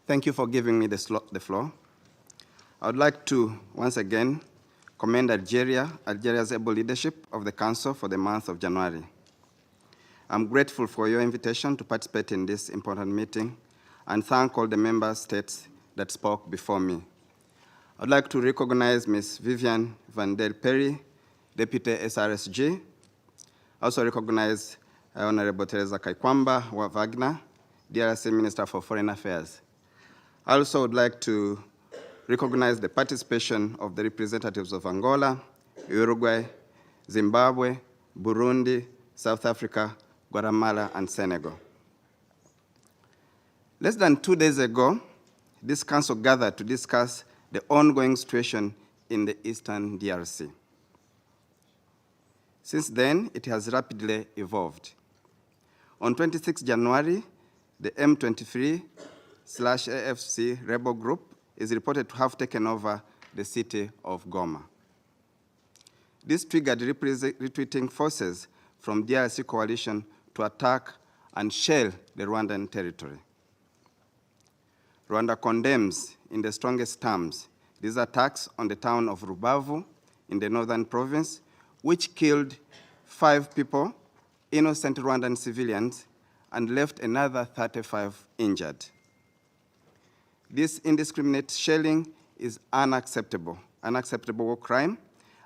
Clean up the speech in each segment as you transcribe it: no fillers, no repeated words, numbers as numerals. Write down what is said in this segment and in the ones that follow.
Thank you for giving me the floor. I would like to, once again, commend Algeria's able leadership of the Council for the month of January. I'm grateful for your invitation to participate in this important meeting and thank all the member states that spoke before me. I'd like to recognize Ms. Vivian Van der Perry, Deputy SRSG. I also recognize Honorable Teresa Kaikwamba Wagner, DRC Minister for Foreign Affairs. I also would like to recognize the participation of the representatives of Angola, Uruguay, Zimbabwe, Burundi, South Africa, Guatemala, and Senegal. Less than 2 days ago, this council gathered to discuss the ongoing situation in the Eastern DRC. Since then, it has rapidly evolved. On 26 January, the M23/AFC rebel group is reported to have taken over the city of Goma. This triggered retreating forces from DRC coalition to attack and shell the Rwandan territory. Rwanda condemns in the strongest terms these attacks on the town of Rubavu in the northern province, which killed 5 people, innocent Rwandan civilians, and left another 35 injured. This indiscriminate shelling is unacceptable war crime,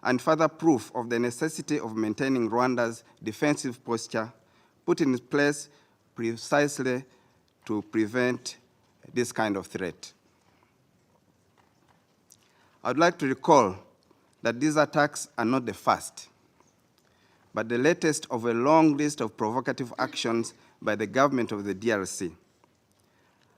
and further proof of the necessity of maintaining Rwanda's defensive posture put in place precisely to prevent this kind of threat. I would like to recall that these attacks are not the first, but the latest of a long list of provocative actions by the government of the DRC.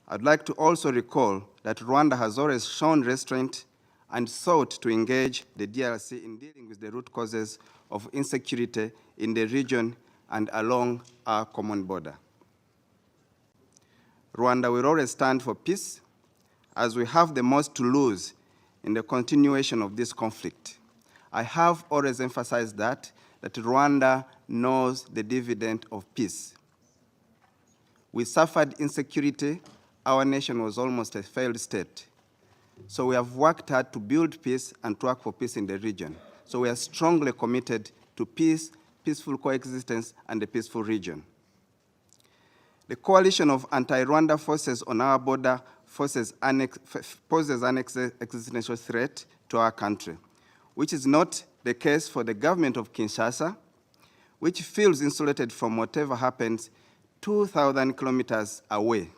I'd like to also recall that Rwanda has always shown restraint and sought to engage the DRC in dealing with the root causes of insecurity in the region and along our common border. Rwanda will always stand for peace, as we have the most to lose in the continuation of this conflict. I have always emphasized that Rwanda knows the dividend of peace. We suffered insecurity. Our nation was almost a failed state. So we have worked hard to build peace and to work for peace in the region. So we are strongly committed to peace, peaceful coexistence, and a peaceful region. The coalition of anti-Rwanda forces on our border poses an existential threat to our country, which is not the case for the government of Kinshasa, which feels insulated from whatever happens 2,000 kilometers away.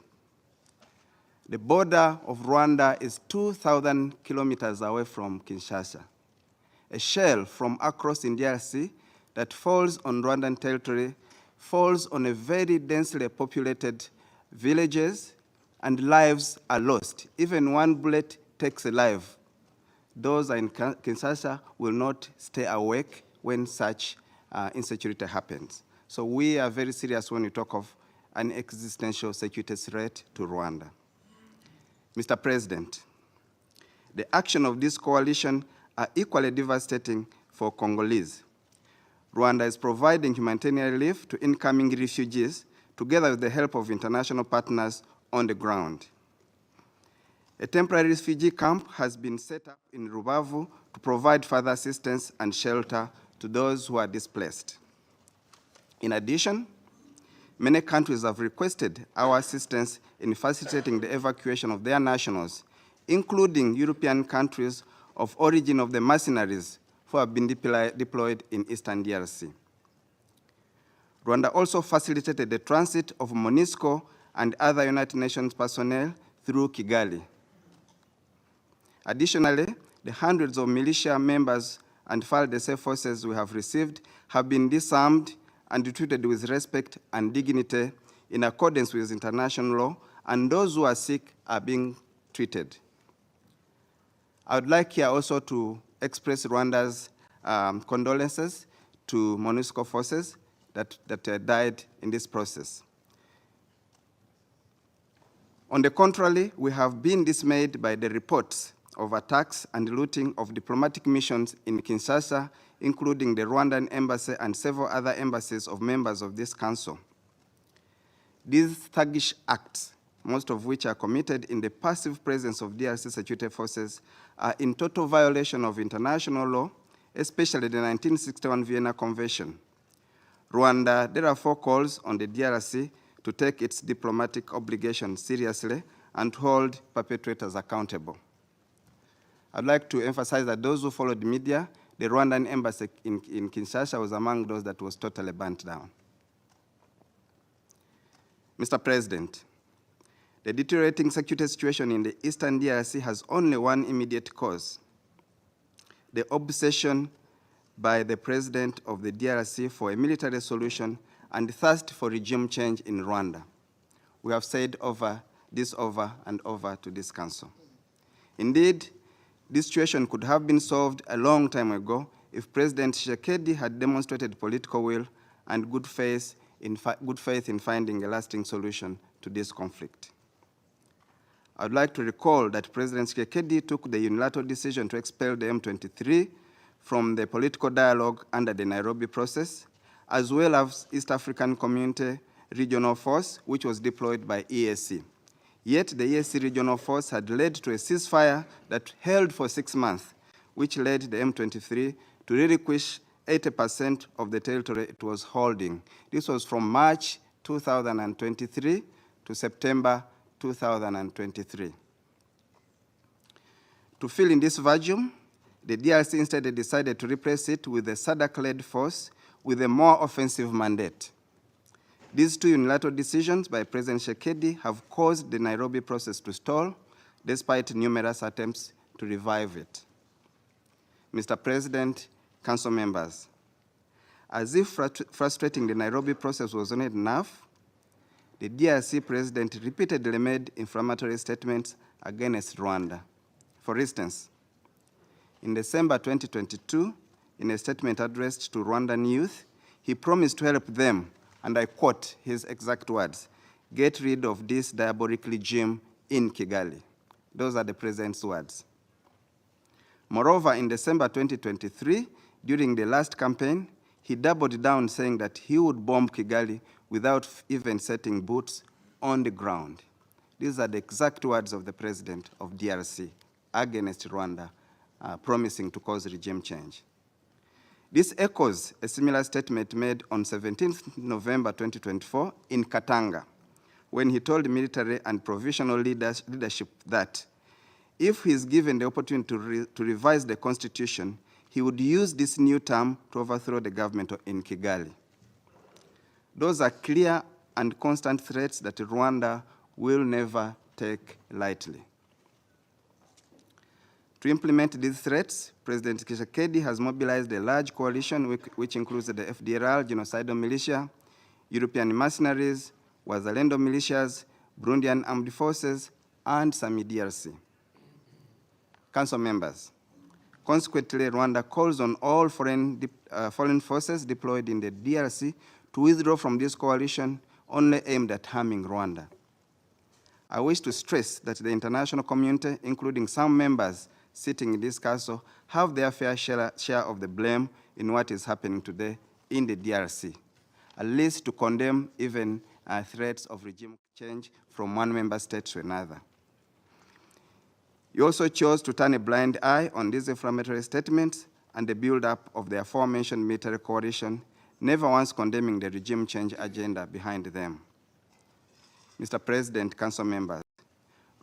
The border of Rwanda is 2,000 kilometers away from Kinshasa. A shell from across in DRC that falls on Rwandan territory falls on a very densely populated villages, and lives are lost. Even one bullet takes a life. Those in Kinshasa will not stay awake when such insecurity happens. So we are very serious when we talk of an existential security threat to Rwanda. Mr. President, the action of this coalition are equally devastating for Congolese. Rwanda is providing humanitarian relief to incoming refugees together with the help of international partners on the ground. A temporary refugee camp has been set up in Rubavu to provide further assistance and shelter to those who are displaced. In addition, many countries have requested our assistance in facilitating the evacuation of their nationals, including European countries of origin of the mercenaries who have been deployed in Eastern DRC. Rwanda also facilitated the transit of MONUSCO and other United Nations personnel through Kigali. Additionally, the hundreds of militia members and FARDC forces we have received have been disarmed and treated with respect and dignity in accordance with international law, and those who are sick are being treated. I would like here also to express Rwanda's condolences to MONUSCO forces that died in this process. On the contrary, we have been dismayed by the reports of attacks and looting of diplomatic missions in Kinshasa, including the Rwandan embassy and several other embassies of members of this council. These thuggish acts most of which are committed in the passive presence of DRC security forces, are in total violation of international law, especially the 1961 Vienna Convention. Rwanda therefore calls on the DRC to take its diplomatic obligations seriously and hold perpetrators accountable. I'd like to emphasize that those who followed the media, the Rwandan embassy in Kinshasa was among those that was totally burnt down. Mr. President, the deteriorating security situation in the eastern DRC has only one immediate cause: the obsession by the president of the DRC for a military solution and thirst for regime change in Rwanda. We have said over and over to this council. Indeed, this situation could have been solved a long time ago if President Tshisekedi had demonstrated political will and good faith in finding a lasting solution to this conflict. I would like to recall that President Tshisekedi took the unilateral decision to expel the M23 from the political dialogue under the Nairobi process, as well as East African Community Regional Force, which was deployed by EAC. Yet the EAC Regional Force had led to a ceasefire that held for 6 months, which led the M23 to relinquish 80% of the territory it was holding. This was from March 2023 to September 2023. To fill in this vacuum, the DRC instead decided to replace it with a SADC-led force with a more offensive mandate. These two unilateral decisions by President Tshisekedi have caused the Nairobi process to stall, despite numerous attempts to revive it. Mr. President, Council members, as if frustrating the Nairobi process was not enough, the DRC President repeatedly made inflammatory statements against Rwanda. For instance, in December 2022, in a statement addressed to Rwandan youth, he promised to help them, and I quote his exact words, "Get rid of this diabolic regime in Kigali." Those are the President's words. Moreover, in December 2023, during the last campaign, he doubled down saying that he would bomb Kigali without even setting boots on the ground. These are the exact words of the President of DRC against Rwanda, promising to cause regime change. This echoes a similar statement made on 17th November 2024 in Katanga, when he told military and provisional leadership that if he is given the opportunity to revise the constitution, he would use this new term to overthrow the government in Kigali. Those are clear and constant threats that Rwanda will never take lightly. To implement these threats, President Tshisekedi has mobilized a large coalition which includes the FDLR, genocidal militia, European mercenaries, Wazalendo militias, Burundian armed forces, and some DRC. Council members, consequently, Rwanda calls on all foreign forces deployed in the DRC to withdraw from this coalition only aimed at harming Rwanda. I wish to stress that the international community, including some members sitting in this council, have their fair share of the blame in what is happening today in the DRC, at least to condemn even threats of regime change from one member state to another. You also chose to turn a blind eye on these inflammatory statements and the build-up of the aforementioned military coalition, never once condemning the regime change agenda behind them. Mr. President, Council members,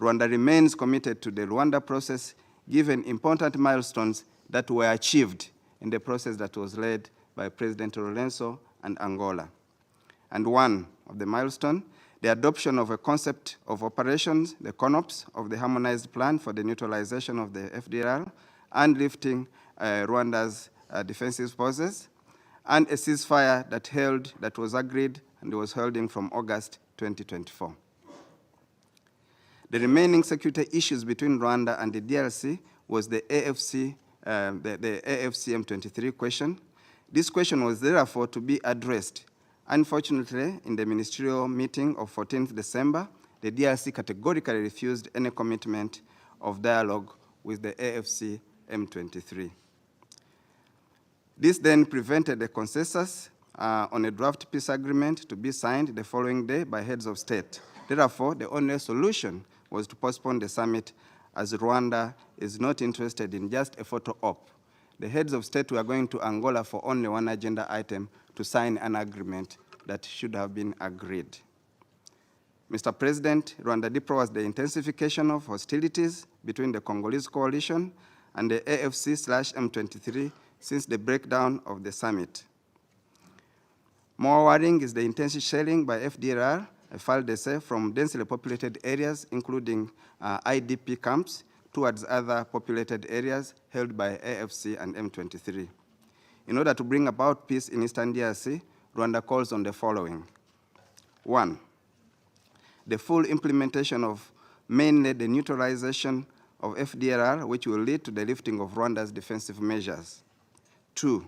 Rwanda remains committed to the Rwanda process, given important milestones that were achieved in the process that was led by President Lorenzo and Angola. And one of the milestones, the adoption of a concept of operations, the CONOPS, of the harmonized plan for the neutralization of the FDLR and lifting Rwanda's defensive forces, and a ceasefire that was agreed and was holding from August 2024. The remaining security issues between Rwanda and the DRC was the AFC M23 question. This question was therefore to be addressed. Unfortunately, in the ministerial meeting of 14th December, the DRC categorically refused any commitment of dialogue with the AFC M23. This then prevented a consensus on a draft peace agreement to be signed the following day by heads of state, Therefore, the only solution was to postpone the summit, as Rwanda is not interested in just a photo op. The heads of state were going to Angola for only one agenda item, to sign an agreement that should have been agreed. Mr. President, Rwanda deploys the intensification of hostilities between the Congolese coalition and the AFC/M23 since the breakdown of the summit. More worrying is the intensive shelling by FDLR, FARDC, from densely populated areas, including IDP camps, towards other populated areas held by AFC and M23. In order to bring about peace in Eastern DRC, Rwanda calls on the following. 1, the full implementation of mainly the neutralization of FDLR, which will lead to the lifting of Rwanda's defensive measures. 2,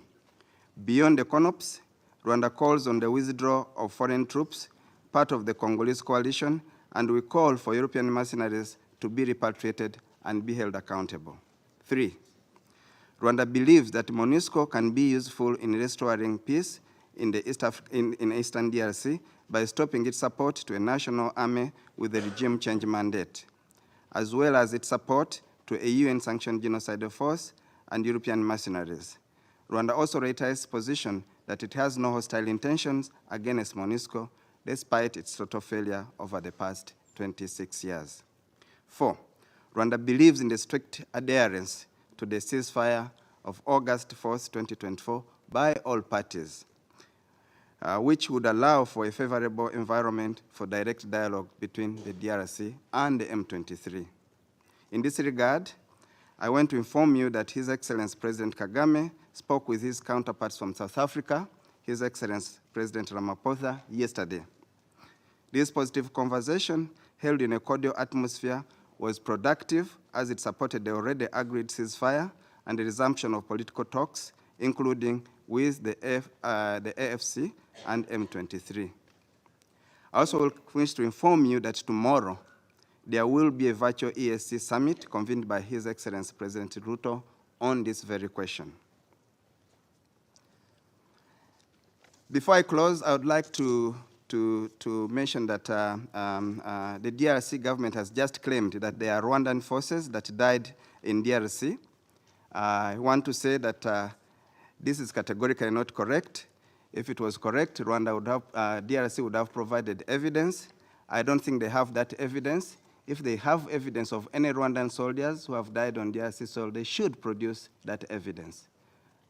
beyond the CONOPS, Rwanda calls on the withdrawal of foreign troops, part of the Congolese coalition, and we call for European mercenaries to be repatriated and be held accountable. 3, Rwanda believes that MONUSCO can be useful in restoring peace in Eastern DRC by stopping its support to a national army with a regime change mandate, as well as its support to a UN-sanctioned genocidal force and European mercenaries. Rwanda also reiterates its position that it has no hostile intentions against MONUSCO, despite its total failure over the past 26 years. 4, Rwanda believes in the strict adherence to the ceasefire of August 4th, 2024 by all parties, which would allow for a favorable environment for direct dialogue between the DRC and the M23. In this regard, I want to inform you that His Excellency President Kagame spoke with his counterparts from South Africa, His Excellency President Ramaphosa, yesterday. This positive conversation, held in a cordial atmosphere, was productive as it supported the already agreed ceasefire and the resumption of political talks, including with the AFC and M23. I also wish to inform you that tomorrow there will be a virtual EAC summit convened by His Excellency President Ruto on this very question. Before I close, I would like to mention that the DRC government has just claimed that there are Rwandan forces that died in DRC. I want to say that this is categorically not correct. If it was correct, DRC would have provided evidence. I don't think they have that evidence. If they have evidence of any Rwandan soldiers who have died on DRC soil, they should produce that evidence,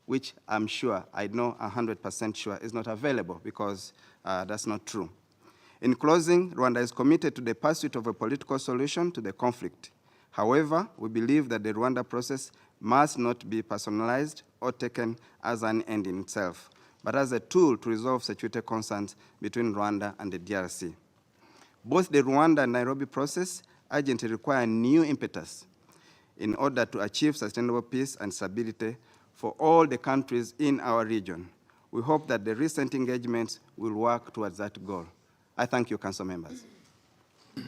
which I'm sure, I know 100% sure, is not available, because that's not true. In closing, Rwanda is committed to the pursuit of a political solution to the conflict. However, we believe that the Rwanda process must not be personalized or taken as an end in itself, but as a tool to resolve security concerns between Rwanda and the DRC. Both the Rwanda and Nairobi process urgently require new impetus in order to achieve sustainable peace and stability for all the countries in our region. We hope that the recent engagements will work towards that goal. I thank you, Council members.